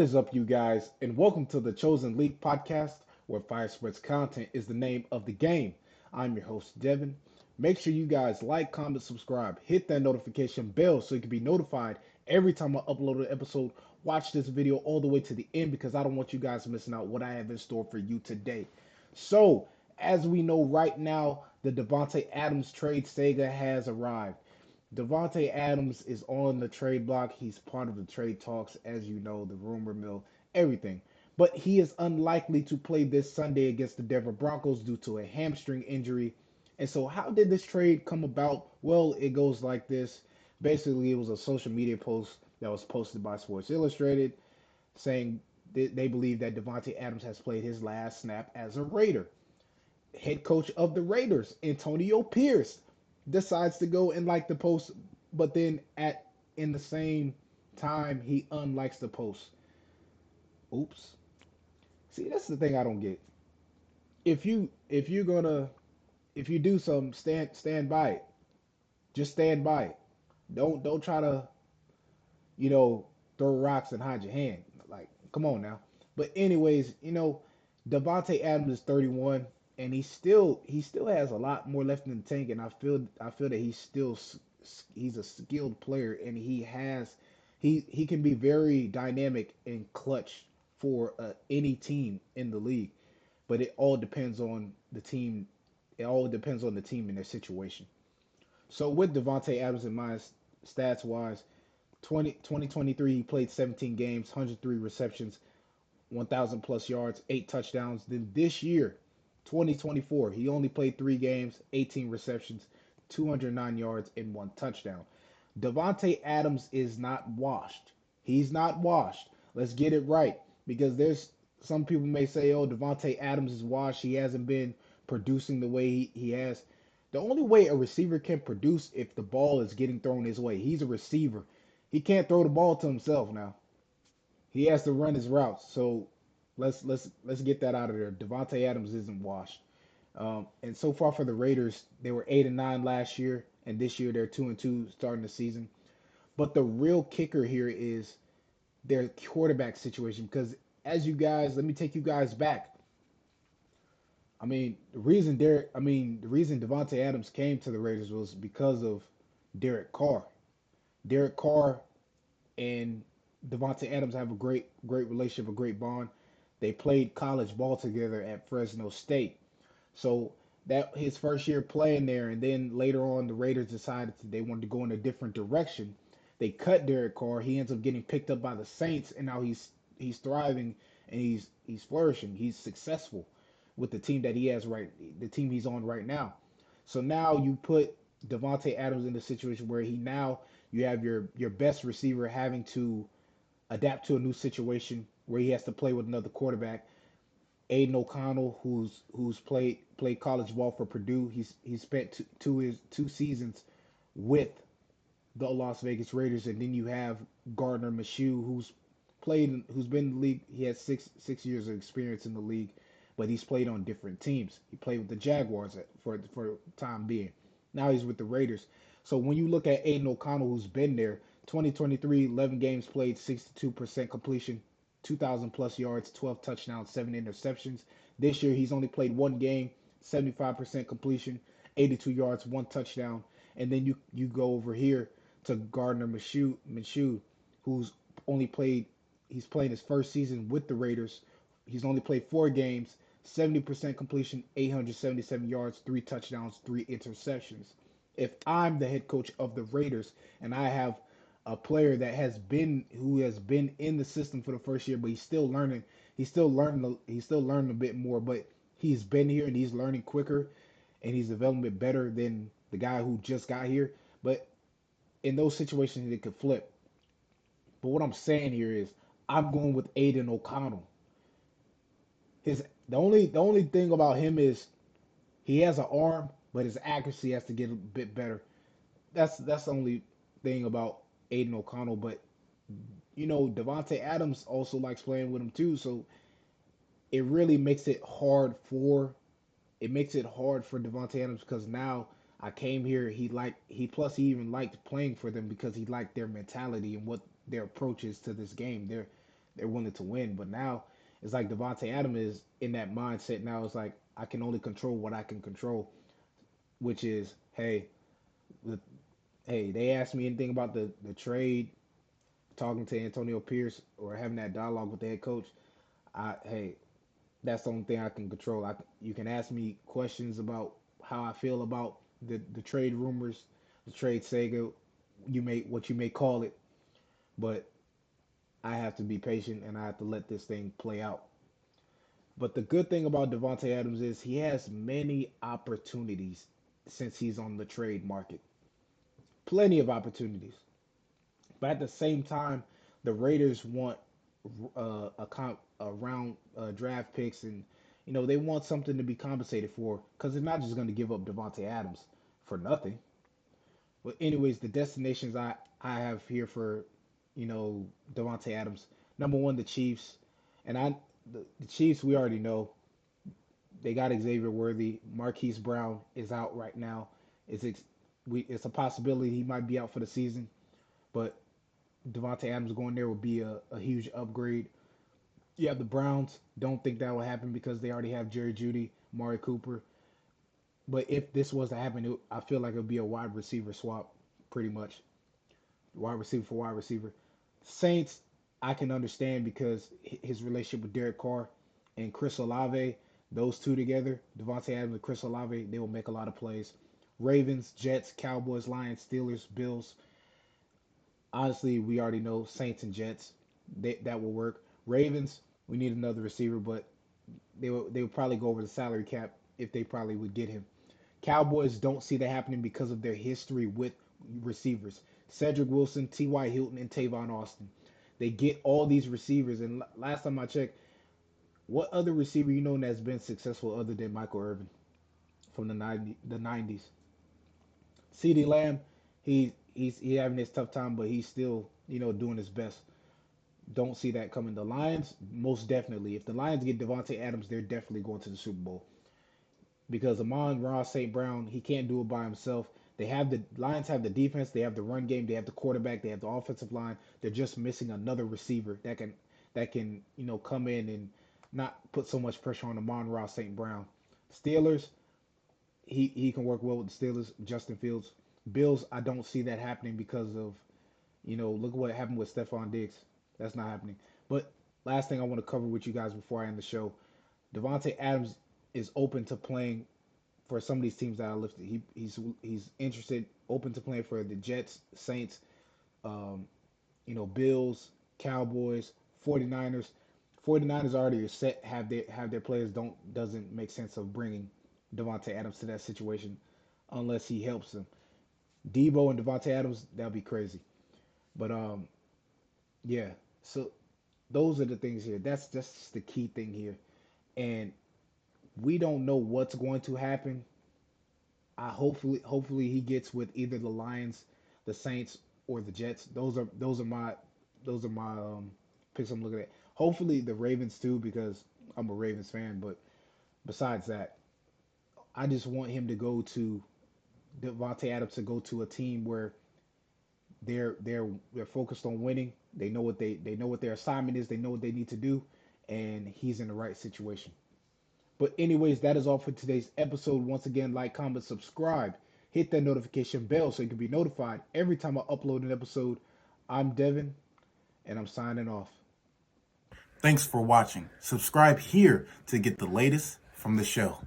is up, you guys, and welcome to the Chosen League podcast, where Fire Spreads content is the name of the game. I'm your host, Devon. Make sure you guys like, comment, subscribe, hit that notification bell so you can be notified every time I upload an episode. Watch this video all the way to the end because I don't want you guys missing out what I have in store for you today. So, as we know right now, the Davante Adams trade saga has arrived. Davante Adams is on the trade block. He's part of the trade talks, as you know, the rumor mill, everything. But he is unlikely to play this Sunday against the Denver Broncos due to a hamstring injury. And so, how did this trade come about? Well, it goes like this. Basically, it was a social media post that was posted by Sports Illustrated saying they believe that Davante Adams has played his last snap as a Raider. Head coach of the Raiders, Antonio Pierce, decides to go and like the post, but then at in the same time he unlikes the post. Oops. See, that's the thing I don't get. If you're gonna if you do something, stand by it. Just stand by it. Don't try to you know throw rocks and hide your hand. Like, come on now. But anyways, Davante Adams is 31, and he still has a lot more left in the tank, and I feel that he's a skilled player, and he can be very dynamic and clutch for any team in the league. But it all depends on the team. It all depends on the team and their situation. So with Davante Adams in mind, stats wise, 2023 he played 17 games, 103 receptions, 1,000 plus yards, 8 touchdowns. Then this year, 2024, he only played 3 games, 18 receptions, 209 yards, and 1 touchdown. Davante Adams is not washed. He's not washed. Let's get it right because there's some people may say, "Oh, Davante Adams is washed. He hasn't been producing the way he has." The only way a receiver can produce if the ball is getting thrown his way. He's a receiver. He can't throw the ball to himself now. He has to run his routes. So let's get that out of there. Devontae Adams isn't washed. And so far for the Raiders, they were 8-9 last year, and this year they're 2-2 starting the season. But the real kicker here is their quarterback situation because as you guys, let me take you guys back. The reason Devontae Adams came to the Raiders was because of Derek Carr. Derek Carr and Devontae Adams have a great relationship, a great bond. They played college ball together at Fresno State. So that his first year playing there, and then later on the Raiders decided they wanted to go in a different direction. They cut Derek Carr. He ends up getting picked up by the Saints, and now he's thriving and he's flourishing. He's successful with the team that he has the team he's on right now. So now you put Devontae Adams in the situation where he now you have your best receiver having to adapt to a new situation where he has to play with another quarterback. Aiden O'Connell, who's played college ball for Purdue, he's spent two seasons with the Las Vegas Raiders, and then you have Gardner Minshew, who's been in the league. He has six years of experience in the league, but he's played on different teams. He played with the Jaguars for the time being. Now he's with the Raiders. So when you look at Aiden O'Connell, who's been there, 2023, 11 games played, 62% completion, 2,000 plus yards, 12 touchdowns, 7 interceptions. This year, he's only played 1 game, 75% completion, 82 yards, 1 touchdown. And then you go over here to Gardner Minshew, who's only played, he's playing his first season with the Raiders. He's only played 4 games, 70% completion, 877 yards, 3 touchdowns, 3 interceptions. If I'm the head coach of the Raiders and I have a player who has been in the system for the first year, but he's still learning a bit more, but he's been here and he's learning quicker and he's developing it better than the guy who just got here. But in those situations, it could flip. But what I'm saying here is, I'm going with Aiden O'Connell. His the only thing about him is he has an arm, but his accuracy has to get a bit better. That's the only thing about Aiden O'Connell. But Devonte Adams also likes playing with him too, so it really makes it hard for Devonte Adams because now I came here. He even liked playing for them because he liked their mentality and what their approach is to this game. they're willing to win. But now it's like Devontae Adams is in that mindset now. It's like I can only control what I can control, which is the, hey, they asked me anything about the trade, talking to Antonio Pierce or having that dialogue with the head coach. Hey, that's the only thing I can control. You can ask me questions about how I feel about the trade rumors, the trade saga, what you may call it, but I have to be patient and I have to let this thing play out. But the good thing about Devonte Adams is he has many opportunities since he's on the trade market. Plenty of opportunities. But at the same time, the Raiders want a round draft picks, and they want something to be compensated for because they're not just going to give up Devonte Adams for nothing. But anyways, the destinations I have here for Devonte Adams. Number one, the Chiefs, and the Chiefs we already know they got Xavier Worthy. Marquise Brown is out right now. It's a possibility he might be out for the season, but Devonte Adams going there would be a huge upgrade. You have the Browns. Don't think that will happen because they already have Jerry Jeudy, Mari Cooper. But if this was to happen, I feel like it would be a wide receiver swap, pretty much. Wide receiver for wide receiver. Saints, I can understand because his relationship with Derek Carr and Chris Olave, those two together, Devontae Adams and Chris Olave, they will make a lot of plays. Ravens, Jets, Cowboys, Lions, Steelers, Bills. Honestly, we already know Saints and Jets. That will work. Ravens, we need another receiver, but they would probably go over the salary cap if they probably would get him. Cowboys don't see that happening because of their history with receivers. Cedric Wilson, T.Y. Hilton, and Tavon Austin. They get all these receivers, and last time I checked, what other receiver that's been successful other than Michael Irvin from the 90s? CeeDee Lamb, he having his tough time, but he's still doing his best. Don't see that coming. The Lions, most definitely. If the Lions get Devontae Adams, they're definitely going to the Super Bowl because Amon-Ra St. Brown, he can't do it by himself. The Lions have the defense, they have the run game, they have the quarterback, they have the offensive line. They're just missing another receiver that can come in and not put so much pressure on Amon-Ra St. Brown. Steelers, he can work well with the Steelers. Justin Fields. Bills, I don't see that happening because of look what happened with Stephon Diggs. That's not happening. But last thing I want to cover with you guys before I end the show, Devontae Adams is open to playing for some of these teams that I listed. He's interested, open to playing for the Jets, Saints, um, Bills, Cowboys, 49ers. 49ers already are set, have their players. Doesn't make sense of bringing Devontae Adams to that situation unless he helps them. Debo and Devontae Adams, that'd be crazy. But yeah. So those are the things here. That's just the key thing here. And we don't know what's going to happen. Hopefully he gets with either the Lions, the Saints, or the Jets. Those are my picks I'm looking at. Hopefully the Ravens too, because I'm a Ravens fan. But besides that, I just want him to go to Devontae Adams to go to a team where they're focused on winning. They know what their assignment is. They know what they need to do, and he's in the right situation. But anyways, that is all for today's episode. Once again, like, comment, subscribe, hit that notification bell so you can be notified every time I upload an episode. I'm Devon, and I'm signing off. Thanks for watching. Subscribe here to get the latest from the show.